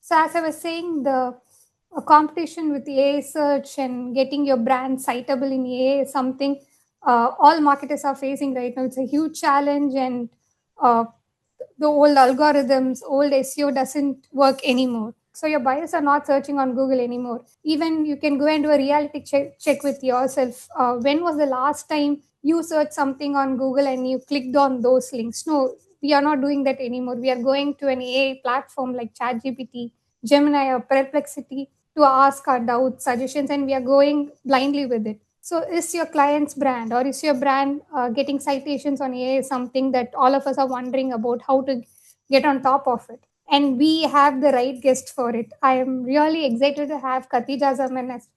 So as I was saying, the competition with the AI search and getting your brand citable in AI is something all marketers are facing right now. It's a huge challenge, and uh, the old algorithms, old SEO doesn't work anymore. So your buyers are not searching on Google anymore. Even you can go and do a reality check with yourself. When was the last time you searched something on Google and you clicked on those links? No, we are not doing that anymore. We are going to an AI platform like ChatGPT, Gemini, or Perplexity to ask our doubts, suggestions, and we are going blindly with it. So, is your client's brand or is your brand getting citations on AI something that all of us are wondering about how to get on top of it? And we have the right guest for it. I am really excited to have Khadija Zaman as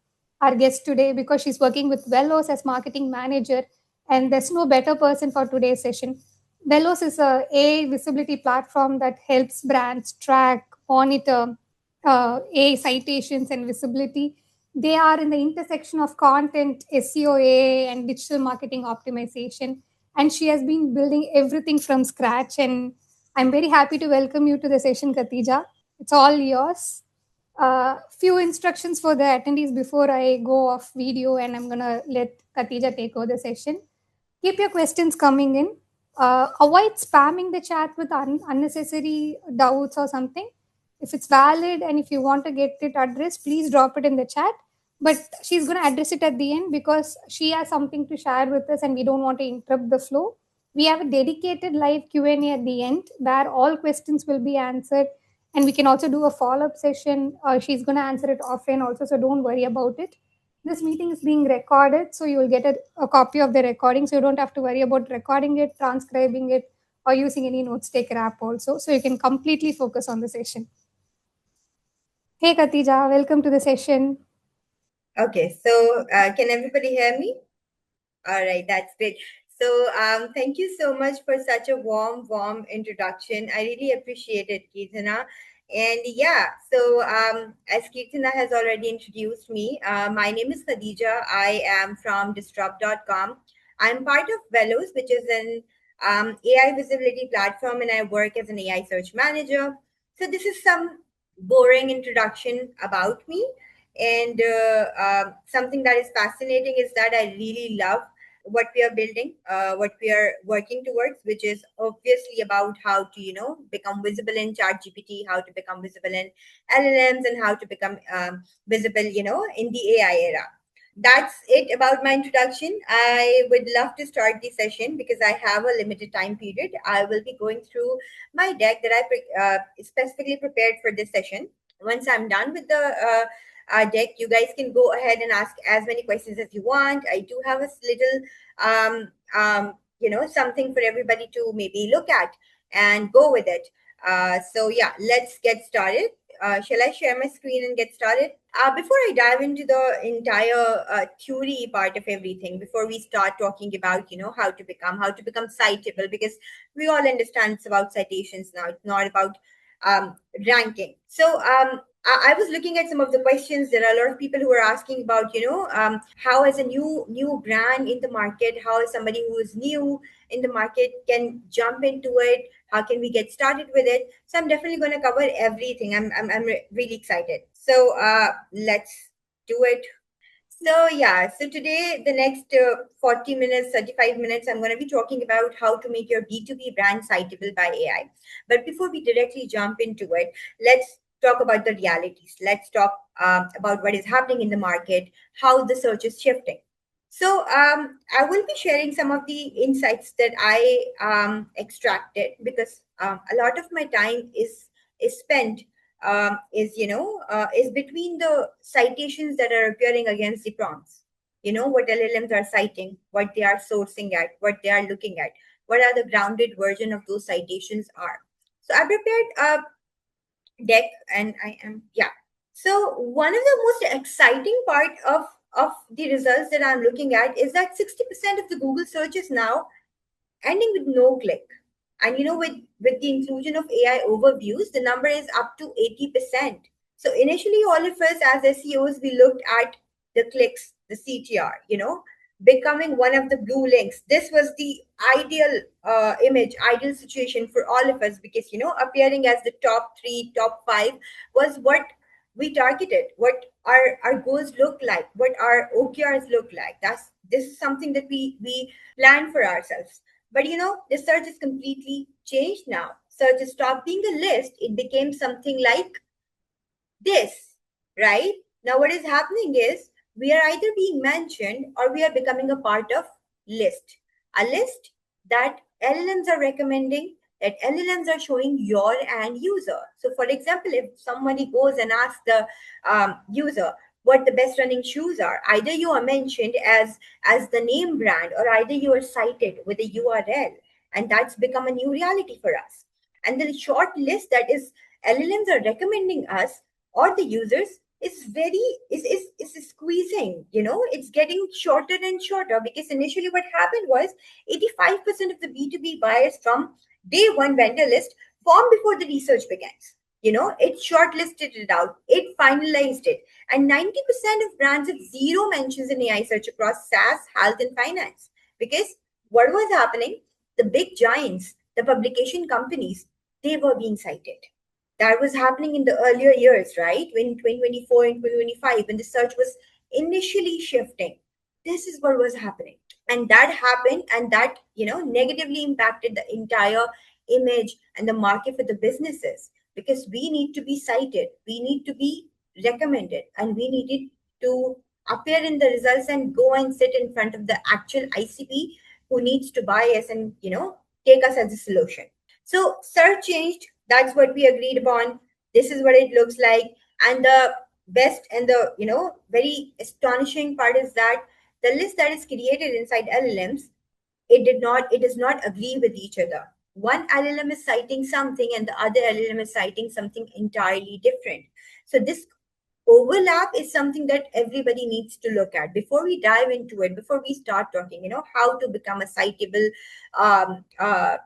our guest today because she's working with Wellows as marketing manager, and there's no better person for today's session. Wellows is a AI visibility platform that helps brands track, monitor AI citations and visibility. They are in the intersection of content, SEO, AI, and digital marketing optimization. And she has been building everything from scratch. And I'm very happy to welcome you to the session, Khatija. It's all yours. Few instructions for the attendees before I go off video, and I'm gonna let Khatija take over the session. Keep your questions coming in. Avoid spamming the chat with unnecessary doubts or something. If it's valid and if you want to get it addressed, please drop it in the chat. But she's going to address it at the end because she has something to share with us and we don't want to interrupt the flow. We have a dedicated live Q&A at the end where all questions will be answered, and we can also do a follow-up session. She's going to answer it offline also, so don't worry about it. This meeting is being recorded, so you will get a copy of the recording, so you don't have to worry about recording it, transcribing it, or using any notes taker app also, so you can completely focus on the session. Hey Katija, welcome to the session. Okay, so can everybody hear me? All right, that's great. So thank you so much for such a warm introduction. I really appreciate it, Kirtana. And yeah, so as Kirtana has already introduced me, my name is Khadija. I am from disrupt.com. I'm part of Wellows, which is an AI visibility platform, and I work as an AI search manager. So this is some boring introduction about me. And something that is fascinating is that I really love what we are building, what we are working towards, which is obviously about how to, become visible in ChatGPT, how to become visible in LLMs, and how to become visible, in the AI era. That's it about my introduction. I would love to start the session because I have a limited time period. I will be going through my deck that I specifically prepared for this session. Once I'm done with the deck, you guys can go ahead and ask as many questions as you want. I do have a little something for everybody to maybe look at and go with it. So yeah, let's get started. Shall I share my screen and get started? Before I dive into the entire theory part of everything, before we start talking about how to become citable, because we all understand it's about citations now. It's not about ranking. So I was looking at some of the questions. There are a lot of people who are asking about, how as a new brand in the market, how is somebody who is new in the market can jump into it? How can we get started with it? So I'm definitely going to cover everything. I'm really excited. So let's do it. So yeah, so today, the next 40 minutes, 35 minutes, I'm going to be talking about how to make your B2B brand citable by AI. But before we directly jump into it, let's talk about the realities. Let's talk about what is happening in the market, how the search is shifting. So I will be sharing some of the insights that I extracted because a lot of my time is spent is between the citations that are appearing against the prompts. What LLMs are citing, what they are sourcing at, what they are looking at, what are the grounded version of those citations are. So I prepared a deck, and I am So one of the most exciting part of the results that I'm looking at is that 60% of the Google searches now ending with no click. And with the inclusion of AI overviews, the number is up to 80%. So initially, all of us as SEOs, we looked at the clicks, the CTR, becoming one of the blue links. This was the ideal image, ideal situation for all of us, because appearing as the top three, top five was what we targeted, what our goals look like, what our OKRs look like. This is something that we plan for ourselves. But the search is completely changed now. Search has stopped being a list. It became something like this, right? Now, what is happening is we are either being mentioned or we are becoming a part of list. A list that LLMs are recommending, that LLMs are showing your end user. So, for example, if somebody goes and asks the user what the best running shoes are, either you are mentioned as the name brand, or either you are cited with a URL, and that's become a new reality for us. And the short list that is LLMs are recommending us or the users is very is squeezing. It's getting shorter and shorter, because initially what happened was 85% of the B2B buyers from day one vendor list formed before the research begins. It shortlisted it out, it finalized it, and 90% of brands have zero mentions in AI search across SaaS, health, and finance. Because what was happening, the big giants, the publication companies, they were being cited. That was happening in the earlier years, right? When 2024 and 2025, when the search was initially shifting, this is what was happening. And that happened, and that, negatively impacted the entire image and the market for the businesses, because we need to be cited, we need to be recommended, and we needed to appear in the results and go and sit in front of the actual ICP who needs to buy us and, take us as a solution. So search changed. That's what we agreed upon. This is what it looks like. And the best and the very astonishing part is that the list that is created inside LLMs, it does not agree with each other. One LLM is citing something and the other LLM is citing something entirely different. So this overlap is something that everybody needs to look at before we dive into it, before we start talking, how to become a citable um, uh,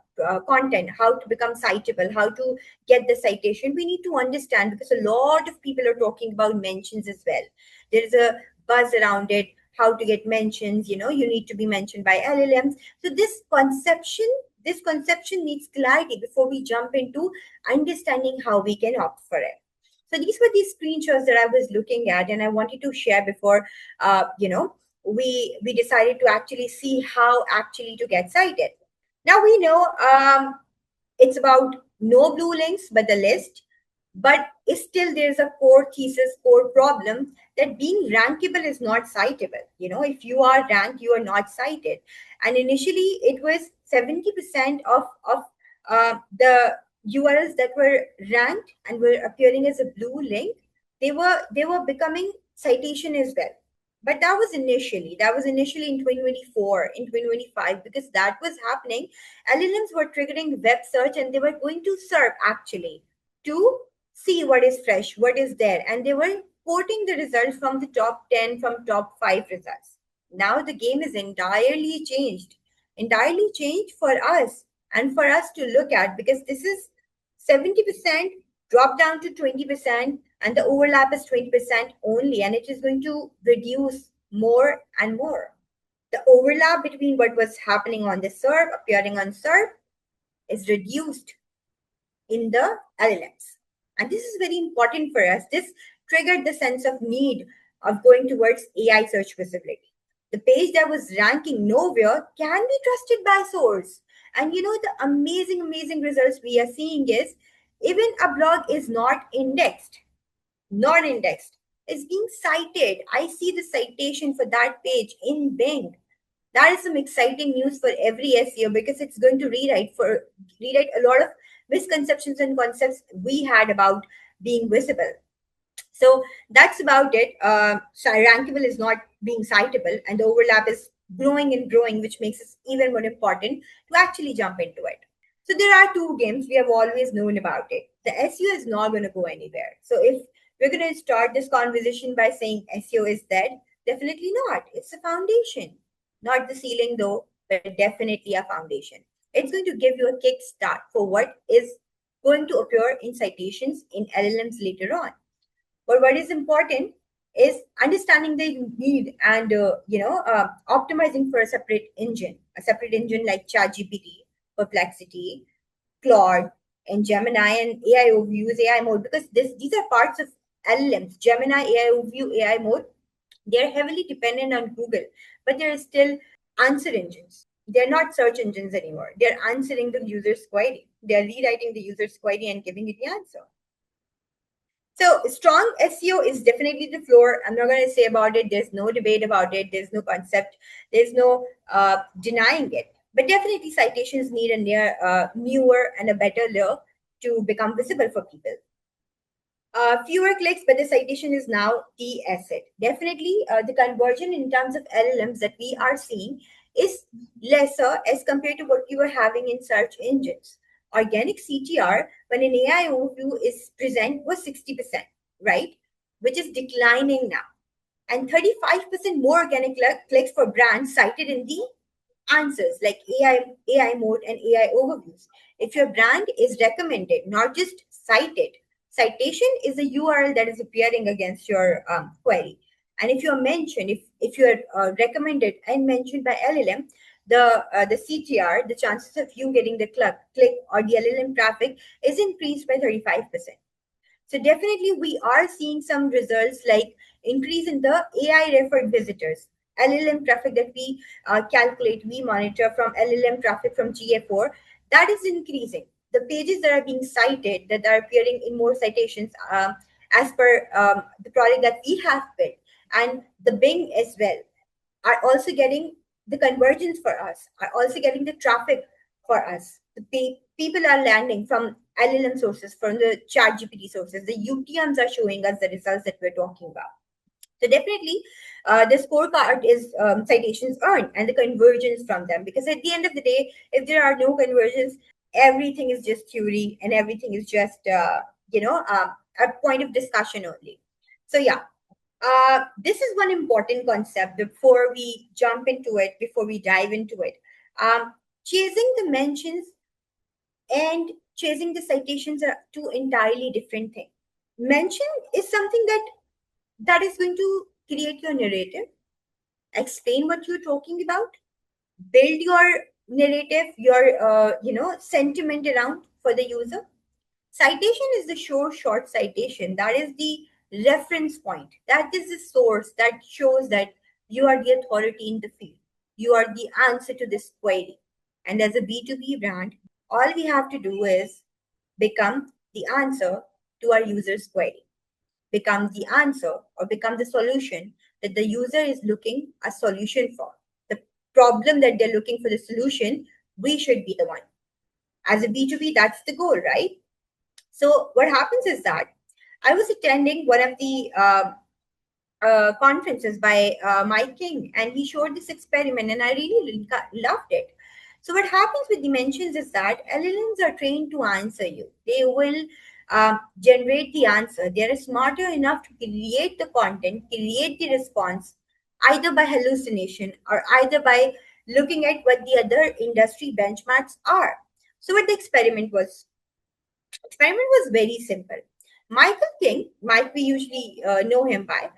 content, how to become citable, how to get the citation. We need to understand, because a lot of people are talking about mentions as well. There is a buzz around it, how to get mentions. You need to be mentioned by LLMs. So this conception needs clarity before we jump into understanding how we can opt for it. So these were these screenshots that I was looking at, and I wanted to share before, we decided to actually see how actually to get cited. Now we know it's about no blue links, but the list. But still, there's a core thesis, core problem, that being rankable is not citable. If you are ranked, you are not cited. And initially, it was 70% of the URLs that were ranked and were appearing as a blue link. They were becoming citation as well. But that was initially in 2024, in 2025, because that was happening. LLMs were triggering web search, and they were going to serve actually to see what is fresh, what is there, and they were quoting the results from the top 10, from top 5 results. Now the game is entirely changed for us, and for us to look at, because this is 70% drop down to 20%, and the overlap is 20% only, and it is going to reduce more and more. The overlap between what was happening on the SERP, appearing on SERP, is reduced in the LLMs. And this is very important for us. This triggered the sense of need of going towards AI search visibility. The page that was ranking nowhere can be trusted by source. And the amazing results we are seeing is, even a blog is not indexed, it's being cited. I see the citation for that page in Bing. That is some exciting news for every SEO, because it's going to rewrite a lot of misconceptions and concepts we had about being visible. So that's about it. Rankable is not being citable, and the overlap is growing and growing, which makes it even more important to actually jump into it. So there are two games. We have always known about it. The SEO is not going to go anywhere. So if we're going to start this conversation by saying SEO is dead, definitely not. It's a foundation, not the ceiling though, but definitely a foundation. It's going to give you a kickstart for what is going to appear in citations in LLMs later on. But what is important is understanding the need and optimizing for a separate engine like ChatGPT, Perplexity, Claude, and Gemini and AI overviews, AI mode, because these are parts of LLMs. Gemini, AI overview, AI mode, they're heavily dependent on Google, but they're still answer engines. They're not search engines anymore. They're answering the user's query. They're rewriting the user's query and giving it the answer. So strong SEO is definitely the floor. I'm not going to say about it. There's no debate about it. There's no concept. There's no denying it. But definitely citations need a newer and a better layer to become visible for people. Fewer clicks, but the citation is now the asset. Definitely, the conversion in terms of LLMs that we are seeing is lesser as compared to what we were having in search engines. Organic CTR, when an AI overview is present, was 60%, right? Which is declining now. And 35% more organic clicks for brands cited in the answers like AI mode and AI overviews. If your brand is recommended, not just cited, citation is a URL that is appearing against your query. And if you're mentioned, if you're recommended and mentioned by LLM, the CTR, the chances of you getting the click or the LLM traffic is increased by 35%. So definitely we are seeing some results like increase in the AI referred visitors, LLM traffic that we calculate, we monitor from LLM traffic from GA4, that is increasing. The pages that are being cited, that are appearing in more citations as per the product that we have built, and the Bing as well, are also getting the convergence for us, are also getting the traffic for us. The people are landing from LLM sources, from the chat GPT sources. The UTMs are showing us the results that we're talking about. So definitely, the scorecard is citations earned and the convergence from them. Because at the end of the day, if there are no conversions, everything is just theory and everything is just a point of discussion only. So yeah, this is one important concept before we jump into it, before we dive into it. Chasing the mentions and chasing the citations are two entirely different things. Mention is something that is going to create your narrative, explain what you're talking about, build your narrative, your sentiment around for the user. Citation is the short citation. That is the reference point. That is the source that shows that you are the authority in the field. You are the answer to this query. And as a B2B brand, all we have to do is become the answer to our user's query, become the answer or become the solution that the user is looking a solution for. The problem that they're looking for the solution, we should be the one. As a B2B, that's the goal, right? So what happens is that I was attending one of the conferences by Mike King, and he showed this experiment, and I really loved it. So what happens with dimensions is that LLMs are trained to answer you. They will generate the answer. They are smarter enough to create the content, create the response, either by hallucination or either by looking at what the other industry benchmarks are. So what the experiment was very simple. Michael King, Mike, we usually know him by,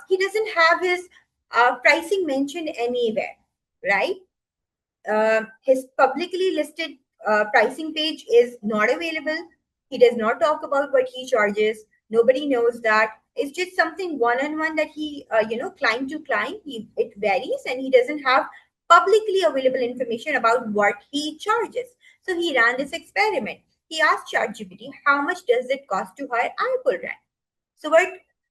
he doesn't have his pricing mentioned anywhere, right? His publicly listed pricing page is not available. He does not talk about what he charges. Nobody knows that. It's just something one-on-one that he, client to client, it varies, and he doesn't have publicly available information about what he charges. So he ran this experiment. He asked ChatGPT, how much does it cost to hire Apple rank? So what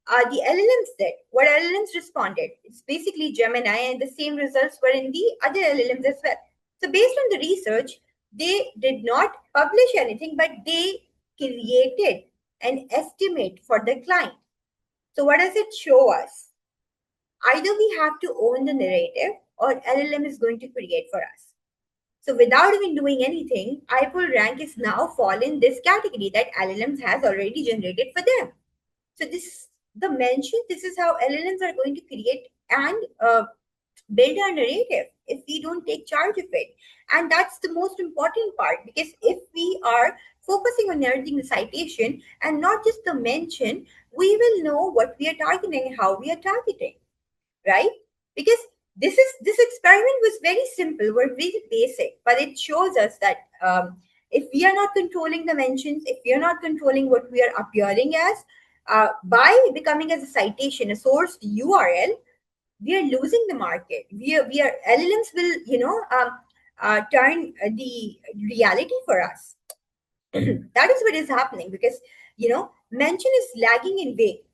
the LLMs did, what LLMs responded, it's basically Gemini, and the same results were in the other LLMs as well. So based on the research, they did not publish anything, but they created an estimate for the client. So what does it show us? Either we have to own the narrative or LLM is going to create for us. So without even doing anything, iPull rank is now fall in this category that LLMs has already generated for them. So this the mention. This is how LLMs are going to create and build our narrative if we don't take charge of it. And that's the most important part, because if we are focusing on narrating the citation and not just the mention, we will know what we are targeting and how we are targeting, right? Because this experiment was very simple, was very basic, but it shows us that if we are not controlling the mentions, if we are not controlling what we are appearing as, by becoming as a citation, a sourced URL, we are losing the market. We are LLMs will turn the reality for us. That is what is happening, because mention is lagging in weight.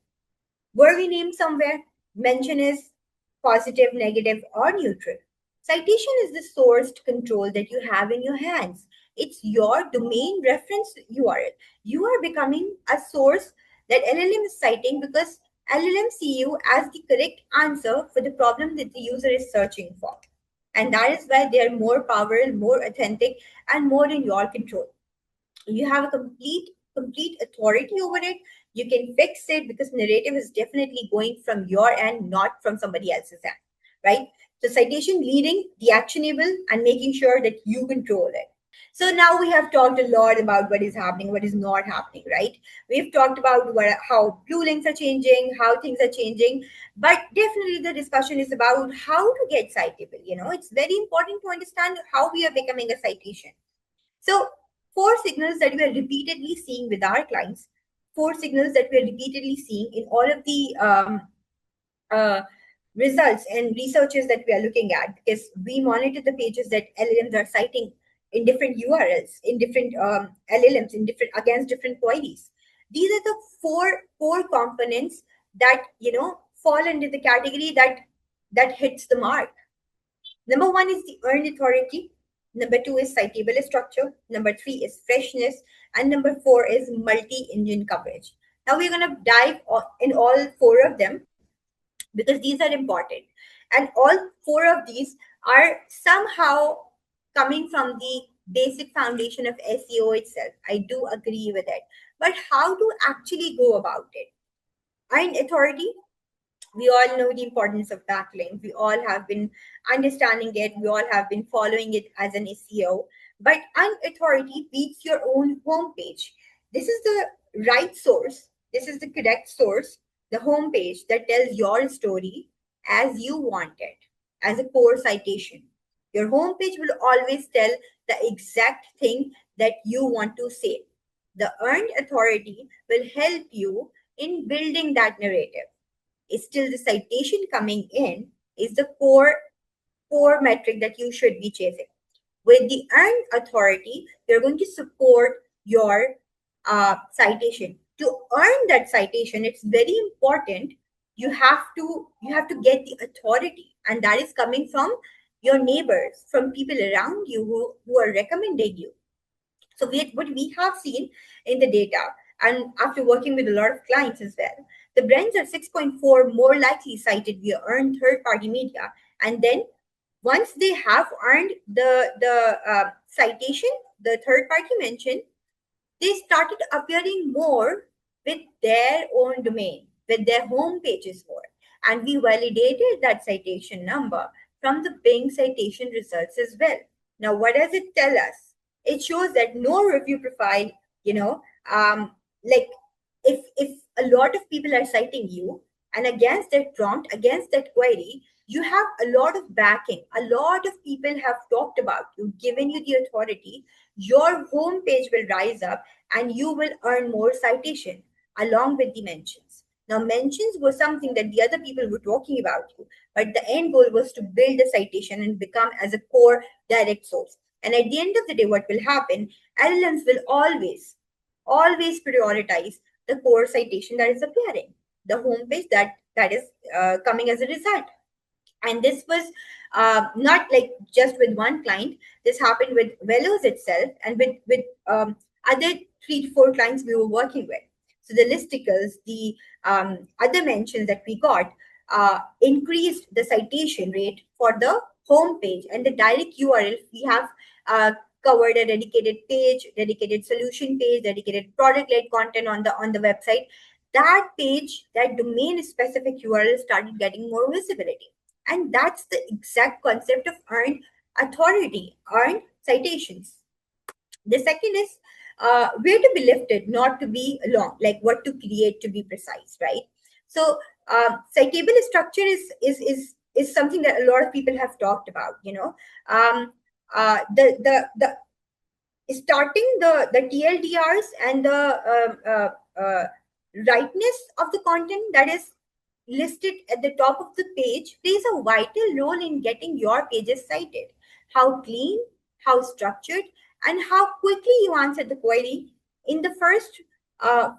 Were we named somewhere? Mention is positive, negative, or neutral. Citation is the sourced control that you have in your hands. It's your domain reference URL. You are becoming a source that LLM is citing because LLM see you as the correct answer for the problem that the user is searching for. And that is why they are more powerful, more authentic, and more in your control. You have a complete authority over it. You can fix it because narrative is definitely going from your end, not from somebody else's end, right? So citation leading the actionable and making sure that you control it. So now we have talked a lot about what is happening, what is not happening, right? We've talked about how blue links are changing, how things are changing, but definitely the discussion is about how to get citable. It's very important to understand how we are becoming a citation. So, four signals that we are repeatedly seeing with our clients, four signals that we are repeatedly seeing in all of the uh, results and researches that we are looking at, because we monitor the pages that LLMs are citing in different URLs, in different LLMs, in different against different queries. These are the four components that fall under the category that hits the mark. Number one is the earned authority. Number two is citable structure. Number three is freshness. And number four is multi-engine coverage. Now we're going to dive in all four of them because these are important. And all four of these are somehow coming from the basic foundation of SEO itself. I do agree with it. But how to actually go about it? Earned authority, we all know the importance of backlink. We all have been understanding it. We all have been following it as an SEO. But an authority beats your own homepage. This is the right source. This is the correct source, the homepage that tells your story as you want it, as a core citation. Your homepage will always tell the exact thing that you want to say. The earned authority will help you in building that narrative. Is still the citation coming in is the core metric that you should be chasing. With the earned authority, you're going to support your citation. To earn that citation, it's very important. You have to get the authority, and that is coming from your neighbors, from people around you who are recommending you. So what we have seen in the data, and after working with a lot of clients as well, the brands are 6.4 more likely cited via earned third-party media. And then once they have earned the citation, the third-party mention, they started appearing more with their own domain, with their home pages more. And we validated that citation number from the Bing citation results as well. Now, what does it tell us? It shows that no review profile, you know, like if a lot of people are citing you and against that prompt, against that query, you have a lot of backing. A lot of people have talked about you, given you the authority. Your home page will rise up and you will earn more citation along with the mentions. Now, mentions were something that the other people were talking about you, but the end goal was to build a citation and become as a core direct source. And at the end of the day, what will happen? LLMs will always prioritize the core citation that is appearing, the homepage that is coming as a result. And this was not like just with one client. This happened with Wellows itself and with other 3 to 4 clients we were working with. So the listicles, the other mentions that we got increased the citation rate for the home page and the direct URL. We have covered a dedicated page, dedicated solution page, dedicated product-led content on the website. That page, that domain specific URL started getting more visibility. And that's the exact concept of earned authority, earned citations. The second is where to be lifted, not to be long, like what to create to be precise, right? So citable structure is something that a lot of people have talked about. Um, the starting the TLDRs and the rightness of the content that is listed at the top of the page plays a vital role in getting your pages cited. How clean, how structured, and how quickly you answer the query in the first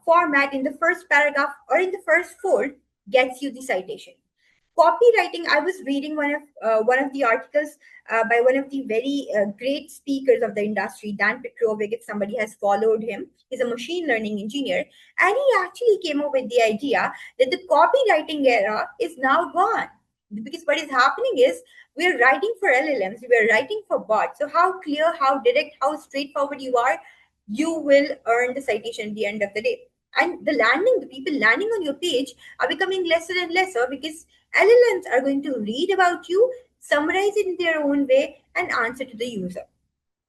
format, in the first paragraph, or in the first fold gets you the citation. Copywriting, I was reading one of the articles by one of the very great speakers of the industry, Dan Petrovic. If somebody has followed him, he's a machine learning engineer, and he actually came up with the idea that the copywriting era is now gone, because what is happening is we're writing for LLMs, we're writing for bots. So how clear, how direct, how straightforward you are, you will earn the citation at the end of the day. And the people landing on your page are becoming lesser and lesser, because LLMs are going to read about you, summarize it in their own way, and answer to the user.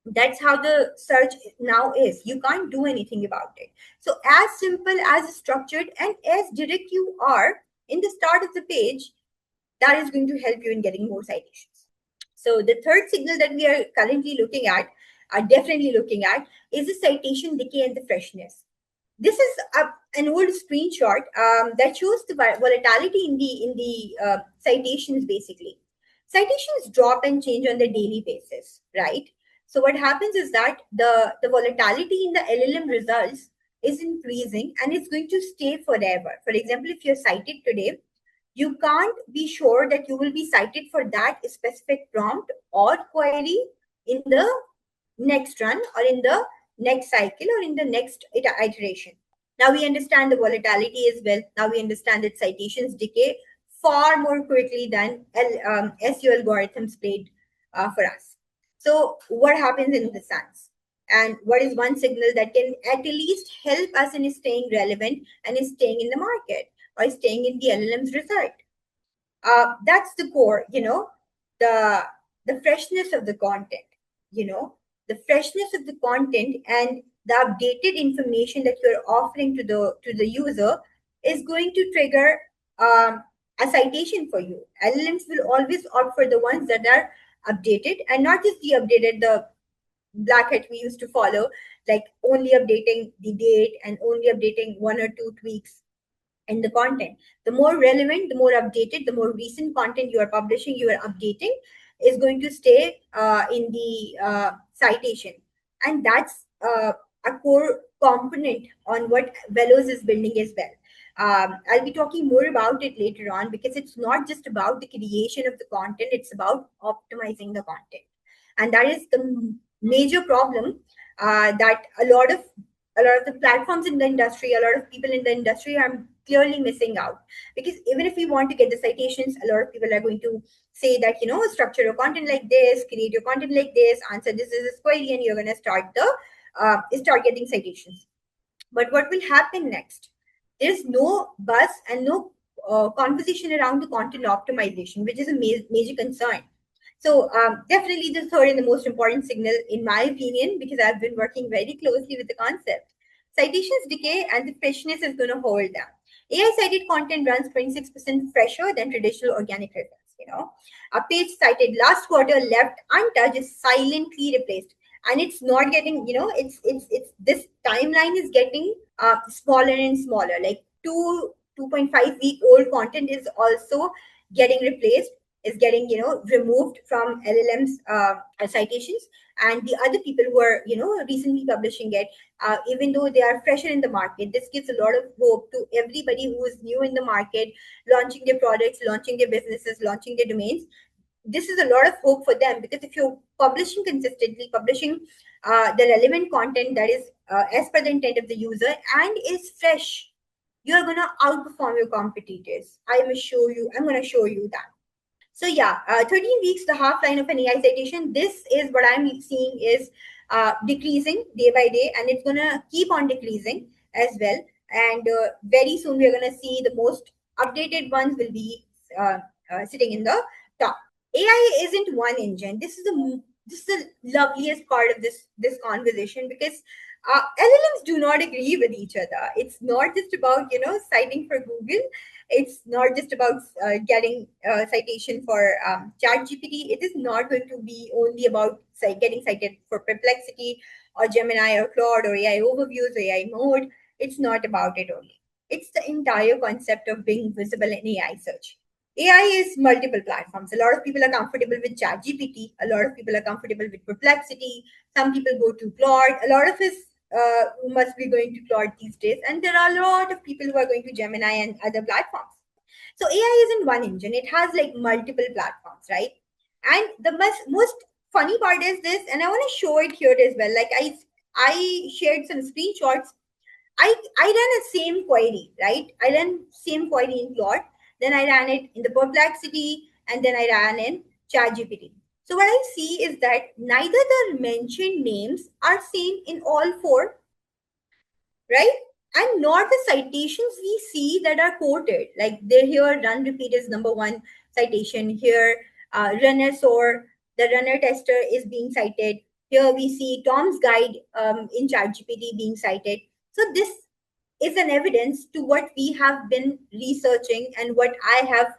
That's how the search now is. You can't do anything about it. So, as simple, as structured, and as direct you are in the start of the page, that is going to help you in getting more citations. So, the third signal that we are currently looking at, are definitely looking at, is the citation decay and the freshness. This is an old screenshot that shows the volatility in the citations. Basically, citations drop and change on the daily basis, right? So what happens is that the volatility in the LLM results is increasing, and it's going to stay forever. For example, if you're cited today, you can't be sure that you will be cited for that specific prompt or query in the next run, or in the next cycle, or in the next iteration. Now we understand the volatility as well. Now we understand that citations decay far more quickly than SEO algorithms played for us. So what happens in the sense? And what is one signal that can at least help us in staying relevant and in staying in the market, or staying in the LLM's result? That's the core, the the freshness of the content, you know the freshness of the content, and the updated information that you're offering to the user is going to trigger a citation for you. LLMs will always opt for the ones that are updated, and not just the updated, the black hat we used to follow, like only updating the date and only updating one or two tweaks in the content. The more relevant, the more updated, the more recent content you are publishing, you are updating, is going to stay in the citation. And that's a core component on what Wellows is building as well. I'll be talking more about it later on, because it's not just about the creation of the content, it's about optimizing the content. And that is the major problem that a lot of the platforms in the industry, a lot of people in the industry are clearly missing out. Because even if we want to get the citations, a lot of people are going to say that, structure your content like this, create your content like this, answer this query, and you're going to start getting citations. But what will happen next? There's no buzz and no conversation around the content optimization, which is a major concern. So definitely the third and the most important signal, in my opinion, because I've been working very closely with the concept, citations decay and the freshness is going to hold down. AI-cited content runs 26% fresher than traditional organic results. A page cited last quarter left untouched is silently replaced, and it's not getting, it's this timeline is getting smaller and smaller. Like 2.5 week old content is also getting replaced, is getting removed from LLM's citations, and the other people who are recently publishing it, even though they are fresher in the market, this gives a lot of hope to everybody who is new in the market, launching their products, launching their businesses, launching their domains. This is a lot of hope for them, because if you're publishing consistently, publishing the relevant content that is as per the intent of the user and is fresh, you're going to outperform your competitors. I'm going to show you that. So yeah, 13 weeks, the half line of an AI citation. This is what I'm seeing is decreasing day by day, and it's gonna keep on decreasing as well. And very soon we're gonna see the most updated ones will be sitting in the Now, AI isn't one engine. This is the loveliest part of this conversation, because LLMs do not agree with each other. It's not just about citing for Google. It's not just about getting citation for ChatGPT. It is not going to be only about getting cited for Perplexity or Gemini or Claude or AI overviews or AI mode. It's not about it only. It's the entire concept of being visible in AI search. AI is multiple platforms. A lot of people are comfortable with ChatGPT. A lot of people are comfortable with Perplexity. Some people go to Claude. A lot of us must be going to Claude these days. And there are a lot of people who are going to Gemini and other platforms. So AI isn't one engine. It has like multiple platforms, right? And the most funny part is this, and I want to show it here as well. Like I shared some screenshots. I ran a same query, right? I ran same query in Claude, then I ran it in the Perplexity, and then I ran in ChatGPT. So what I see is that neither the mentioned names are same in all four, right? And not the citations we see that are quoted. Like they here, run repeat is number one citation. Here, runner soar, the runner tester is being cited. Here we see Tom's guide in ChatGPT being cited. So this is an evidence to what we have been researching and what I have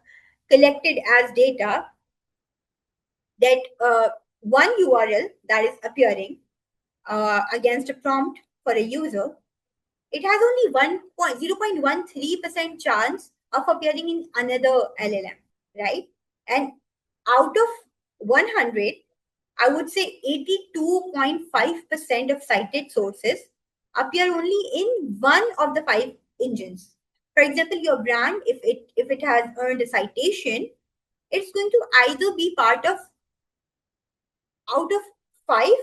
collected as data, that one URL that is appearing against a prompt for a user, it has only 0.13% chance of appearing in another LLM, right? And out of 100, I would say 82.5% of cited sources appear only in one of the five engines. For example, your brand, if it has earned a citation, it's going to either be part of, out of five,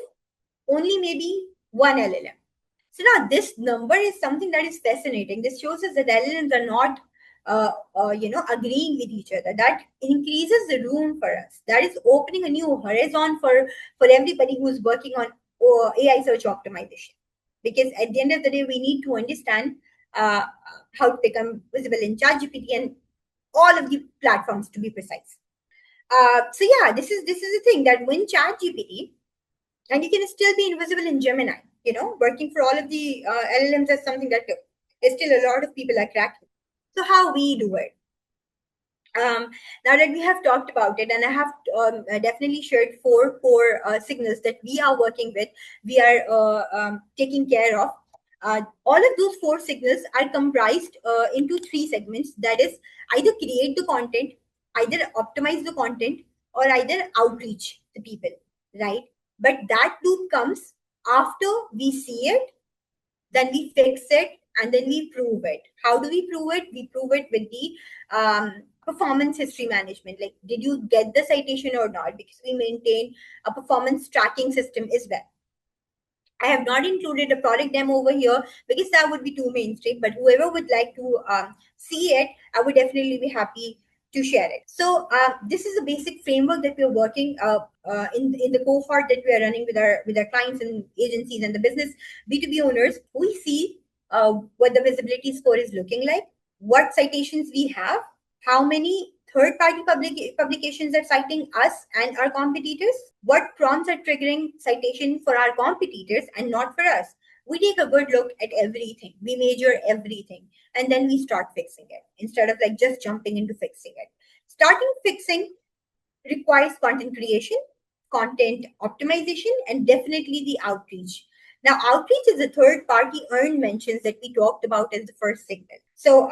only maybe one LLM. So now this number is something that is fascinating. This shows us that LLMs are not, agreeing with each other. That increases the room for us. That is opening a new horizon for everybody who's working on AI search optimization. Because at the end of the day, we need to understand uh, how to become visible in ChatGPT and all of the platforms, to be precise. So yeah, this is the thing, that when ChatGPT, and you can still be invisible in Gemini. Working for all of the LLMs is something that is still a lot of people are cracking. So how we do it? Now that we have talked about it, and I have definitely shared four core signals that we are working with, we are taking care of. All of those four signals are comprised into three segments. That is, either create the content, either optimize the content, or either outreach the people, right? But that loop comes after we see it, then we fix it, and then we prove it. How do we prove it? We prove it with the performance history management. Like, did you get the citation or not? Because we maintain a performance tracking system as well. I have not included a product demo over here because that would be too mainstream. But whoever would like to see it, I would definitely be happy to share it. So this is a basic framework that we are working in the cohort that we are running with our clients and agencies and the business B2B owners. We see what the visibility score is looking like, what citations we have, how many third-party publications are citing us and our competitors, what prompts are triggering citation for our competitors and not for us. We take a good look at everything. We measure everything, and then we start fixing it instead of like just jumping into fixing it. Starting fixing requires content creation, content optimization, and definitely the outreach. Now, outreach is the third party earned mentions that we talked about as the first signal. So,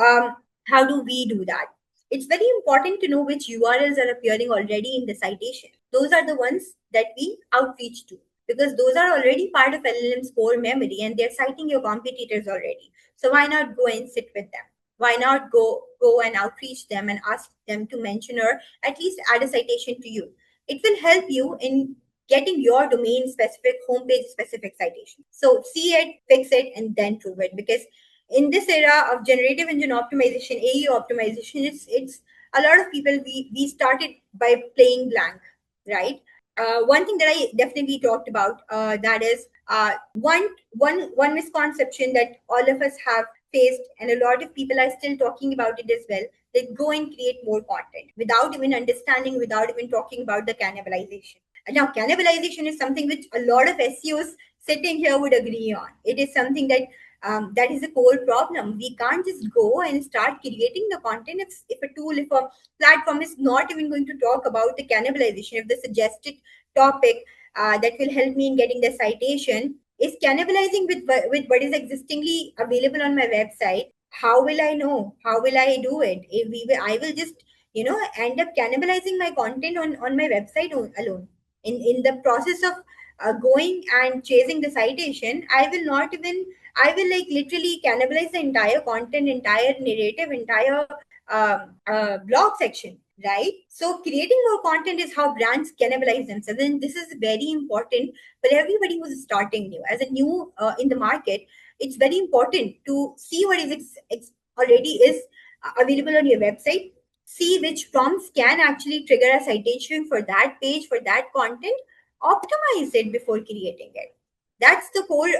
how do we do that? It's very important to know which URLs are appearing already in the citation. Those are the ones that we outreach to, because those are already part of LLM's core memory and they're citing your competitors already. So why not go and sit with them? Why not go and outreach them and ask them to mention or at least add a citation to you? It will help you in getting your domain specific, homepage specific citation. So see it, fix it, and then prove it. Because in this era of generative engine optimization, AEO optimization, it's a lot of people, we started by playing blank, right? One thing that I definitely talked about, that is one misconception that all of us have faced, and a lot of people are still talking about it as well. they go and create more content without even understanding, without even talking about the cannibalization. Now, cannibalization is something which a lot of SEOs sitting here would agree on. It is something that that is a core problem. We can't just go and start creating the content if a tool, if a platform is not even going to talk about the cannibalization. If the suggested topic that will help me in getting the citation is cannibalizing with what is existingly available on my website, how will I know? How will I do it? If I will just end up cannibalizing my content on my website alone. In the process of going and chasing the citation, I will not even, I will like literally cannibalize the entire content, entire narrative, entire blog section, right? So creating more content is how brands cannibalize themselves, and this is very important for everybody who's starting new. As a new in the market, it's very important to see what is already is available on your website. See which prompts can actually trigger a citation for that page, for that content. Optimize it before creating it. That's the core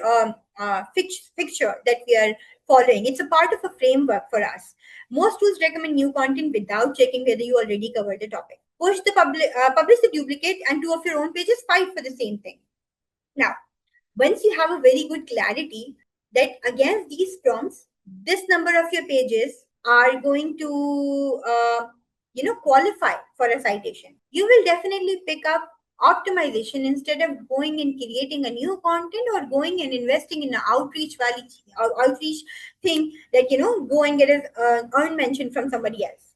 fixture that we are following. It's a part of a framework for us. Most tools recommend new content without checking whether you already covered the topic. Publish the duplicate, and two of your own pages fight for the same thing. Now, once you have a very good clarity that against these prompts, this number of your pages are going to qualify for a citation, you will definitely pick up optimization instead of going and creating a new content or going and investing in an outreach value or outreach thing that go and get a earn mention from somebody else.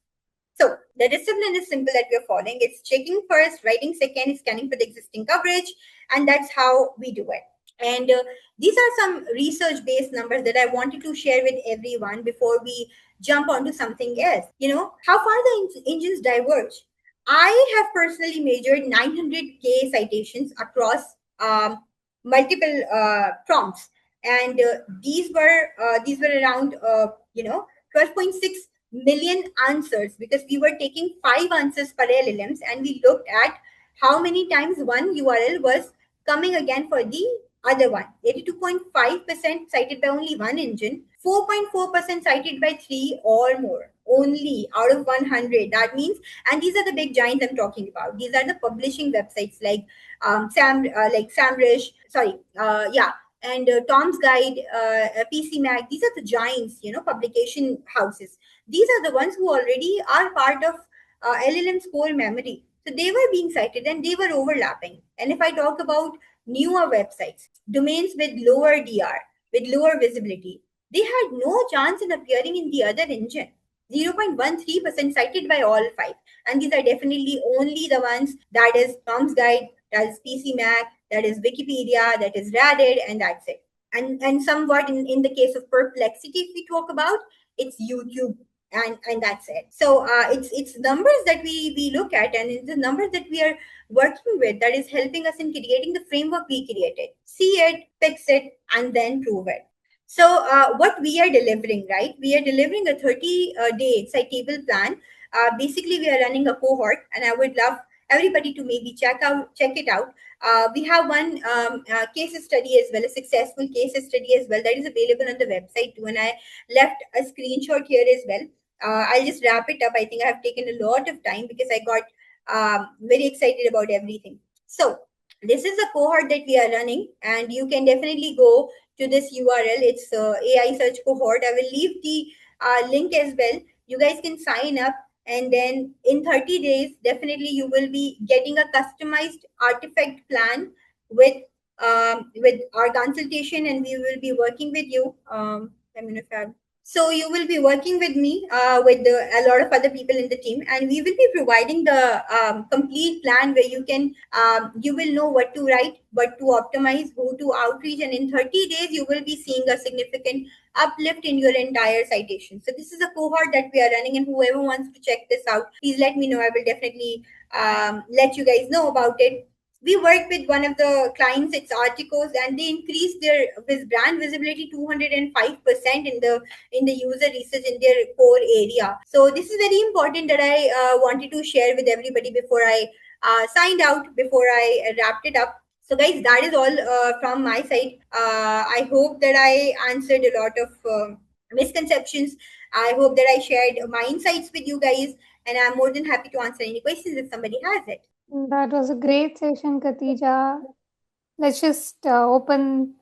So the discipline is simple that we're following. It's checking first, writing second, scanning for the existing coverage, and that's how we do it. And these are some research based numbers that I wanted to share with everyone before we jump onto something else. How far the engines diverge. I have personally measured 900K citations across multiple prompts, and these were around 12.6 million answers, because we were taking 5 answers per LLMs, and we looked at how many times one URL was coming again for the other one. 82.5% cited by only one engine, 4.4% cited by three or more, only out of 100. That means, and these are the big giants I'm talking about. These are the publishing websites like Samrish, and Tom's Guide, PC Mag. These are the giants, publication houses. These are the ones who already are part of LLM's core memory. So they were being cited and they were overlapping. And if I talk about newer websites, domains with lower DR, with lower visibility, they had no chance in appearing in the other engine. 0.13% cited by all five. And these are definitely only the ones, that is Tom's Guide, that is PC Mac, that is Wikipedia, that is Reddit, and that's it. And somewhat in the case of Perplexity, if we talk about, it's YouTube, and that's it. So it's numbers that we look at, and it's the numbers that we are working with that is helping us in creating the framework we created. See it, fix it, and then prove it. So what we are delivering, right? We are delivering a 30-day citable plan. Basically, we are running a cohort, and I would love everybody to maybe check it out. We have one case study as well, a successful case study as well, that is available on the website too, and I left a screenshot here as well. I'll just wrap it up. I think I have taken a lot of time because I got very excited about everything. So this is a cohort that we are running, and you can definitely go to this URL. It's AI search cohort. I will leave the link as well. You guys can sign up, and then in 30 days, definitely you will be getting a customized artifact plan with our consultation, and we will be working with you. I'm gonna So you will be working with me, with a lot of other people in the team, and we will be providing the complete plan where you will know what to write, what to optimize, who to outreach, and in 30 days you will be seeing a significant uplift in your entire citation. So this is a cohort that we are running, and whoever wants to check this out, please let me know. I will definitely let you guys know about it. We worked with one of the clients, it's Articos, and they increased their brand visibility 205% in the user research in their core area. So this is very important that I wanted to share with everybody before I signed out, before I wrapped it up. So guys, that is all from my side. I hope that I answered a lot of misconceptions. I hope that I shared my insights with you guys, and I'm more than happy to answer any questions if somebody has it. That was a great session, Katija. Let's just open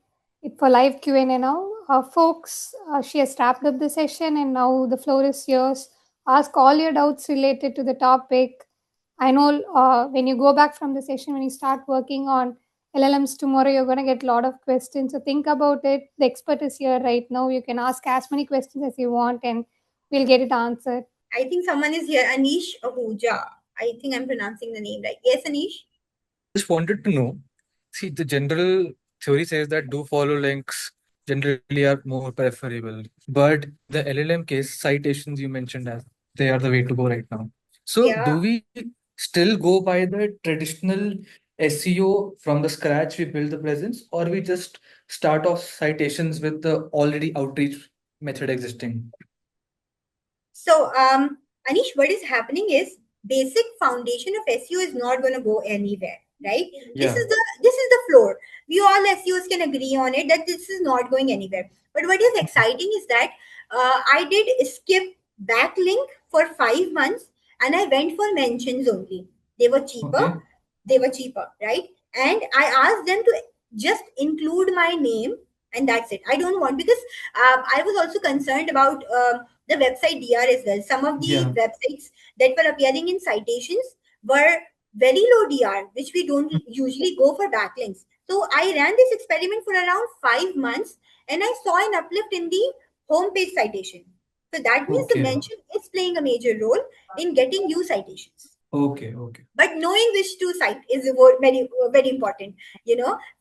it for live Q&A now. Folks, she has wrapped up the session and now the floor is yours. Ask all your doubts related to the topic. I know when you go back from the session, when you start working on LLMs tomorrow, you're going to get a lot of questions. So think about it. The expert is here right now. You can ask as many questions as you want and we'll get it answered. I think someone is here, Anish Ahuja. I think I'm pronouncing the name right. Yes, Anish? I just wanted to know. See, the general theory says that do follow links generally are more preferable. But in the LLM case, citations you mentioned as they are the way to go right now. So, do Yeah. we still go by the traditional SEO from the scratch, we build the presence, or we just start off citations with the already outreach method existing? So, Anish, what is happening is basic foundation of SEO is not going to go anywhere, right? This Yeah. is the floor. We all SEOs can agree on it that this is not going anywhere. But what is exciting is that I did skip backlink for 5 months and I went for mentions only. They were cheaper. Okay. They were cheaper, right? And I asked them to just include my name, and that's it. I don't want, because I was also concerned about the website DR as well. Some of the Yeah. websites that were appearing in citations were very low DR, which we don't usually go for backlinks. So I ran this experiment for around 5 months and I saw an uplift in the homepage citation. So that means the Okay. mention is playing a major role in getting you citations. Okay. Okay. But knowing which to cite is very important.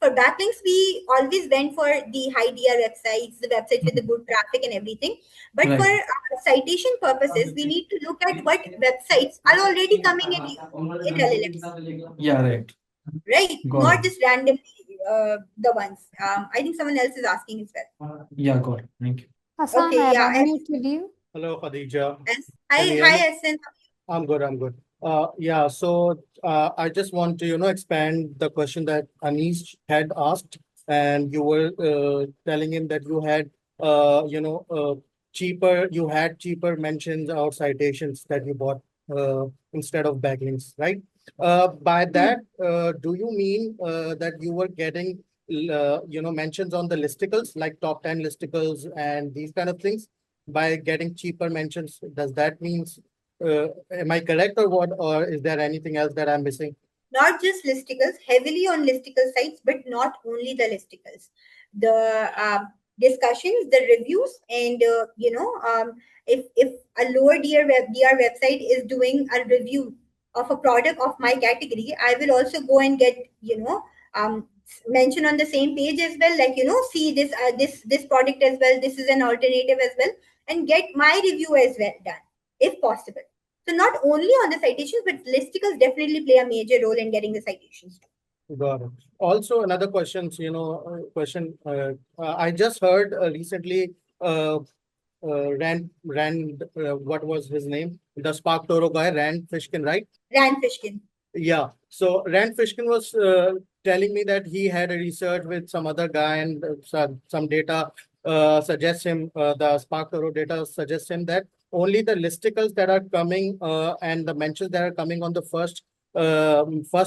For backlinks we always went for the high DR websites, the websites with the good traffic and everything. But for Right. citation purposes we need to look at what websites are already coming in LLMs, Yeah, right. right? Got Not it. just randomly the ones. I think someone else is asking as well. Yeah, got it. Thank you. Hassan, Okay, I have yeah. unmuted you. Hello, Khadija. Hi, Can you hear hi, me? Asan. I'm good. I'm good. Yeah. So I just want to, expand the question that Anish had asked, and you were telling him that you had, cheaper. You had cheaper mentions or citations that you bought instead of backlinks, right? By Hmm. that, do you mean that you were getting, mentions on the listicles, like top 10 listicles and these kind of things, by getting cheaper mentions? Does that mean, am I correct or what? Or is there anything else that I'm missing? Not just listicles, heavily on listicle sites, but not only the listicles. The discussions, the reviews, and if a lower DR website is doing a review of a product of my category, I will also go and get mention on the same page as well. Like, see this product as well. This is an alternative as well, and get my review as well done if possible. So not only on the citations, but listicles definitely play a major role in getting the citations. Got it. Also, another question. I just heard recently, what was his name? The Spark Toro guy, Rand Fishkin, right? Rand Fishkin. Yeah. So Rand Fishkin was telling me that he had a research with some other guy, and some data suggests him, the Spark Toro data suggests him that only the listicles that are coming and the mentions that are coming on the first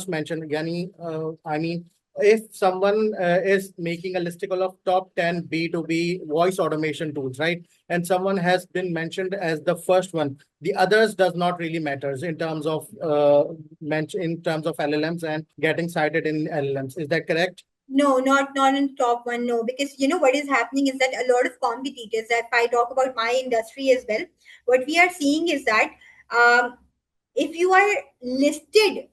mention, yani, I mean, if someone is making a listicle of top 10 B2B voice automation tools, right? And someone has been mentioned as the first one, the others does not really matters in terms of in terms of LLMs and getting cited in LLMs. Is that correct? No, not in top one. No, because what is happening is that a lot of competitors. If I talk about my industry as well, what we are seeing is that if you are listed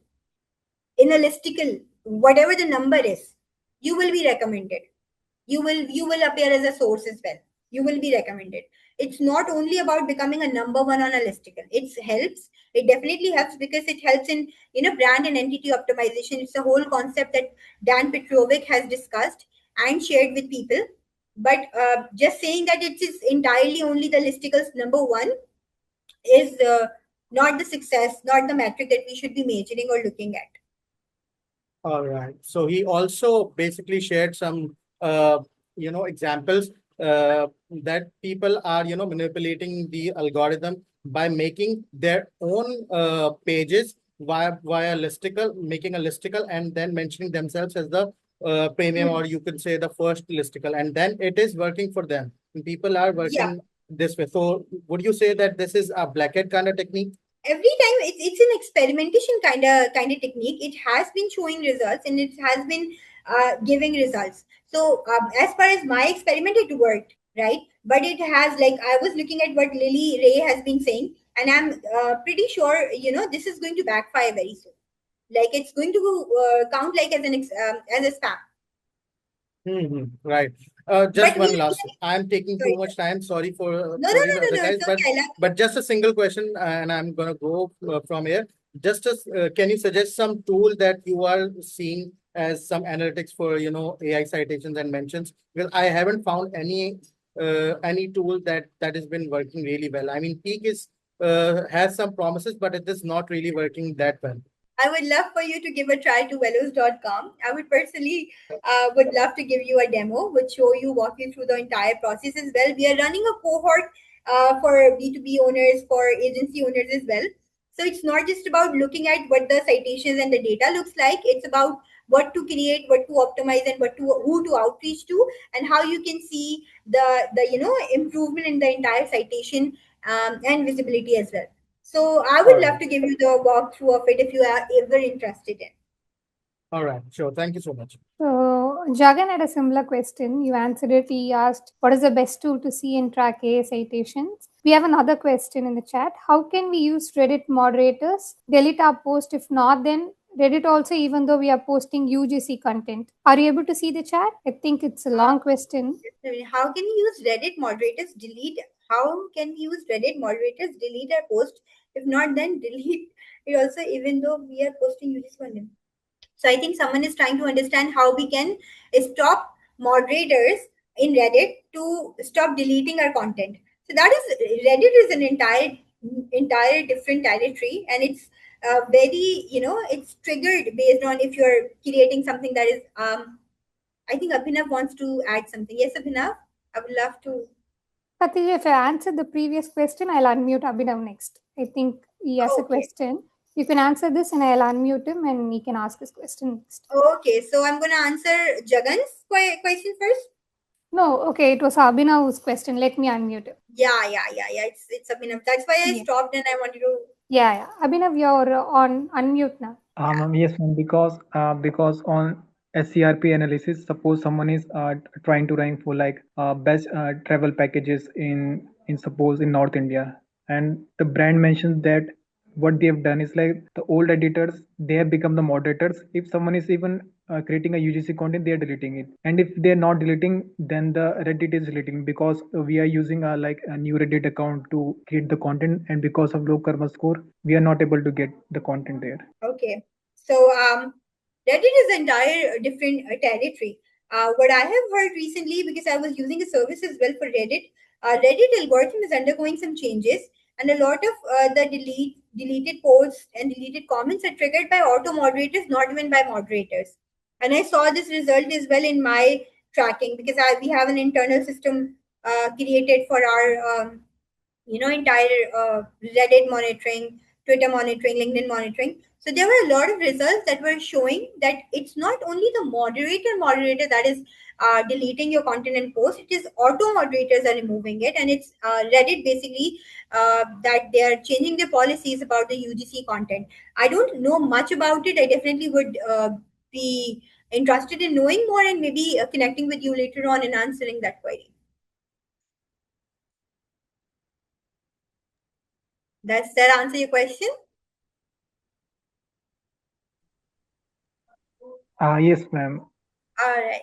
in a listicle, whatever the number is, you will be recommended. You will appear as a source as well. You will be recommended. It's not only about becoming a number one on a listicle. It definitely helps, because it helps in brand and entity optimization. It's a whole concept that Dan Petrovic has discussed and shared with people. But just saying that it is entirely only the listicles number one is not the success, not the metric that we should be measuring or looking at. All right. So he also basically shared some, examples that people are, manipulating the algorithm by making their own pages via listicle, making a listicle and then mentioning themselves as the premium, or you could say the first listicle, and then it is working for them. People are Yeah. working this way. So would you say that this is a black hat kind of technique? Every time it's an experimentation kind of technique. It has been showing results, and it has been giving results. So as far as my experiment, it worked, right? But it has, like, I was looking at what Lily Ray has been saying, and I'm pretty sure this is going to backfire very soon. Like, it's going to count like as as a spam. Right. Just But one last. I'm taking sorry, too much time. Sorry for no, the other no, guys, it's but okay. I love but just a single question, and I'm gonna go from here. Just as can you suggest some tool that you are seeing as some analytics for AI citations and mentions? Because I haven't found any tool that has been working really well. I mean, Peak is has some promises, but it is not really working that well. I would love for you to give a try to Wellows.com. I would personally would love to give you a demo, would show you, walk you through the entire process as well. We are running a cohort for B2B owners, for agency owners as well. So it's not just about looking at what the citations and the data looks like. It's about what to create, what to optimize, and who to outreach to, and how you can see the improvement in the entire citation and visibility as well. So I All would love right. to give you the walkthrough of it if you are ever interested in. All right. Sure. Thank you so much. So, Jagan had a similar question. You answered it. He asked, what is the best tool to see and track AI citations? We have another question in the chat. How can we use Reddit moderators? Delete our post. If not, then Reddit also, even though we are posting UGC content. Are you able to see the chat? I think it's a long question. How can we use Reddit moderators delete? How can we use Reddit moderators delete our post? If not, then delete it also, even though we are posting UGC content. So I think someone is trying to understand how we can stop moderators in Reddit to stop deleting our content. So that is, Reddit is an entire different territory, and it's very, it's triggered based on if you're creating something that is I think Abhinav wants to add something. Yes, Abhinav, I would love to. Khadija, if I answered the previous question, I'll unmute Abhinav next. I think he has a Okay. question. You can answer this and I'll unmute him and he can ask his question next. Okay, so I'm going to answer Jagan's question first. No, okay, it was Abhinav's question. Let me unmute him. Yeah. It's Abhinav. That's why I Yeah. stopped and I wanted to. Yeah. Abhinav, you're on unmute now. Yes, ma'am, because on SCRP analysis, suppose someone is trying to rank for like best travel packages in suppose in North India, and the brand mentions that what they have done is like the old editors they have become the moderators. If someone is even creating a UGC content, they are deleting it, and if they are not deleting, then the Reddit is deleting because we are using like a new Reddit account to create the content, and because of low karma score, we are not able to get the content there. Okay. So Reddit is an entire different territory. What I have heard recently, because I was using a service as well for Reddit, Reddit algorithm is undergoing some changes, and a lot of the deleted posts and deleted comments are triggered by auto moderators, not even by moderators. And I saw this result as well in my tracking, because we have an internal system created for our entire Reddit monitoring, Twitter monitoring, LinkedIn monitoring. So there were a lot of results that were showing that it's not only the moderator that is deleting your content and post. It is auto moderators are removing it, and it's Reddit basically that they are changing their policies about the UGC content. I don't know much about it. I definitely would be interested in knowing more, and maybe connecting with you later on and answering that query. Does that answer your question? Yes, ma'am. All right.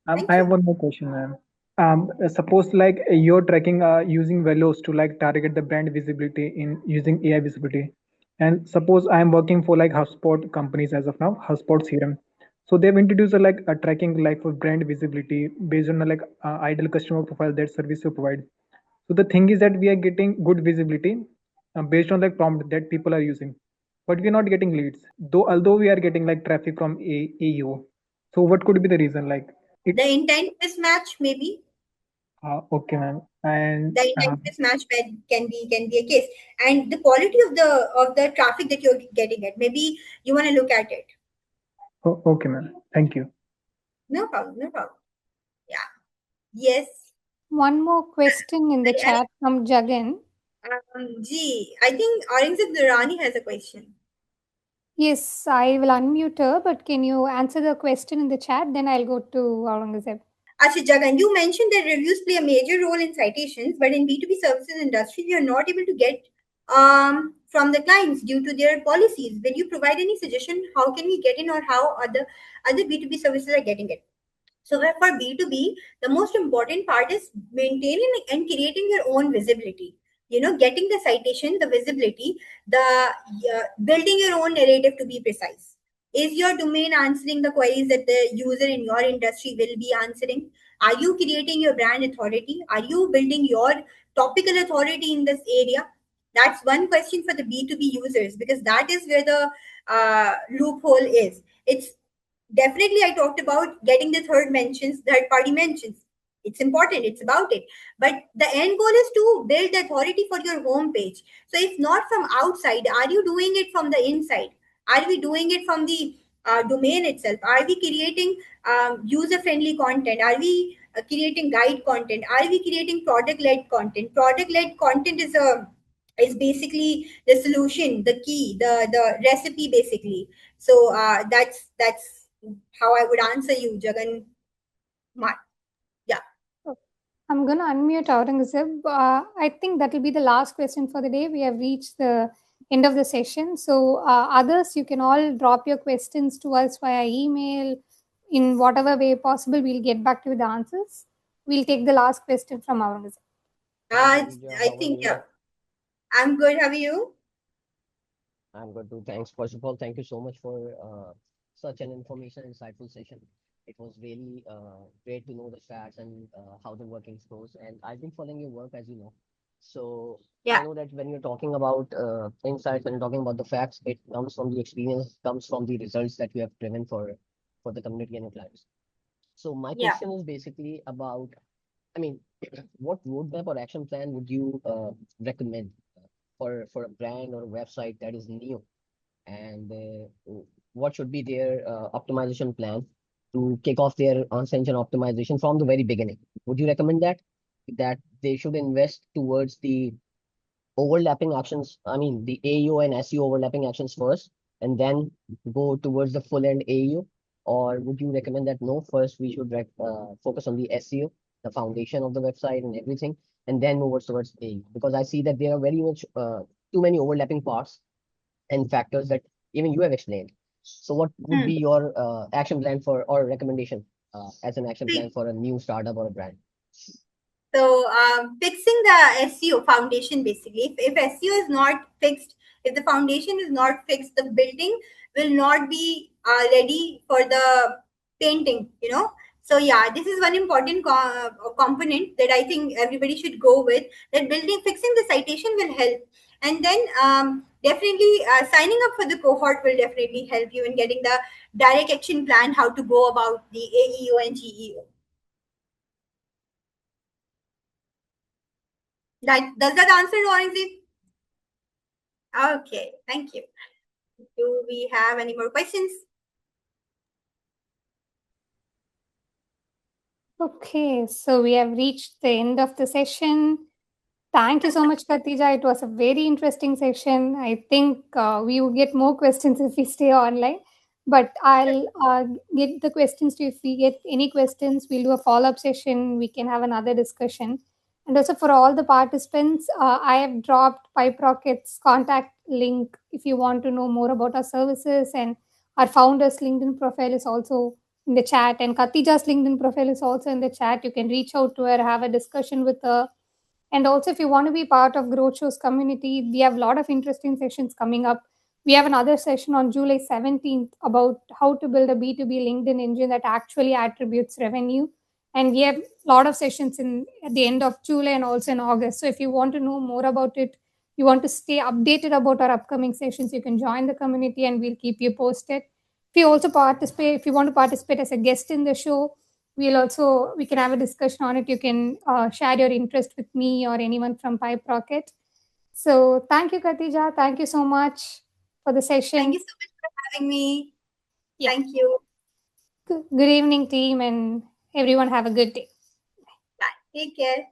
Thank I have you. one more question, ma'am. Suppose like you're tracking using Wellows to like target the brand visibility in using AI visibility, and suppose I'm working for like HubSpot companies as of now, HubSpot CRM. So they've introduced like a tracking like for brand visibility based on like ideal customer profile that service you provide. So the thing is that we are getting good visibility based on like prompt that people are using, but we're not getting leads. Though although we are getting like traffic from AEO. So what could be the reason? Like it The intent mismatch, maybe. Okay, ma'am. And The intent mismatch can be a case, and the quality of the traffic that you're getting it. Maybe you want to look at it. okay, ma'am. Thank you. No problem. No problem. Yeah. Yes. One more question in the chat from Jagan. I think Aurangzeb Durrani has a question. Yes, I will unmute her, but can you answer the question in the chat? Then I'll go to Aurangzeb. Actually, Jagan, you mentioned that reviews play a major role in citations, but in B2B services industry, we are not able to get from the clients due to their policies. Will you provide any suggestion? How can we get in, or how other B2B services are getting it? So for B2B, the most important part is maintaining and creating your own visibility. Getting the citation, the visibility, building your own narrative to be precise. Is your domain answering the queries that the user in your industry will be answering? Are you creating your brand authority? Are you building your topical authority in this area? That's one question for the B2B users, because that is where the loophole is. It's definitely, I talked about getting the third party mentions. It's important, it's about it. But the end goal is to build authority for your homepage. So if not from outside, are you doing it from the inside? Are we doing it from the domain itself? Are we creating user friendly content? Are we creating guide content? Are we creating product led content? Product led content is basically the solution, the key, the recipe basically. So that's how I would answer you, Jagan. Yeah. I'm going to unmute Aurangzeb. I think that will be the last question for the day. We have reached the end of the session. So, others, you can all drop your questions to us via email in whatever way possible. We'll get back to you with the answers. We'll take the last question from Aurangzeb. Hi, Khadija. I How are think, you? yeah. I'm good. How are you? I'm good too. Thanks. First of all, thank you so much for such an information insightful session. It was really great to know the stats and how the workings goes. And I've been following your work, as you know. So I Yeah. know that when you're talking about insights, when you're talking about the facts, it comes from the experience, comes from the results that you have driven for the community and your clients. So my Yeah. question is basically about, I mean, what roadmap or action plan would you recommend for a brand or a website that is new, and what should be their optimization plan to kick off their search engine optimization from the very beginning? Would you recommend that they should invest towards the overlapping actions, I mean the AEO and SEO overlapping actions first, and then go towards the full end AEO? Or would you recommend that no, first we should focus on the SEO, the foundation of the website and everything, and then move towards AEO? Because I see that there are very much too many overlapping parts and factors that even you have explained. So what would be your action plan for or recommendation as an action plan See, for a new startup or a brand? so fixing the SEO foundation basically. If SEO is not fixed, if the foundation is not fixed, the building will not be ready for the painting. So yeah, this is one important component that I think everybody should go with. That building fixing the citation will help, and then definitely signing up for the cohort will definitely help you in getting the direct action plan, how to go about the AEO and GEO. Does that answer, Aurangzeb? Okay, thank you. Do we have any more questions? Okay, so we have reached the end of the session. Thank you so much, Khadija. It was a very interesting session. I think we will get more questions if we stay online. But I'll get the questions to you. If we get any questions, we'll do a follow up session. We can have another discussion. And also for all the participants, I have dropped PipeRocket's contact link if you want to know more about our services. And our founder's LinkedIn profile is also in the chat. And Khadija's LinkedIn profile is also in the chat. You can reach out to her, have a discussion with her, and also, if you want to be part of Growth Show's community, we have a lot of interesting sessions coming up. We have another session on July 17th about how to build a B2B LinkedIn engine that actually attributes revenue. And we have a lot of sessions at the end of July and also in August. So if you want to know more about it, you want to stay updated about our upcoming sessions, you can join the community and we'll keep you posted. If you want to participate as a guest in the show, we can have a discussion on it. You can share your interest with me or anyone from PipeRocket. So thank you, Khadija. Thank you so much for the session. Thank you so much for having me. Yeah. Thank you. Good evening, team, and everyone have a good day. Bye. Take care.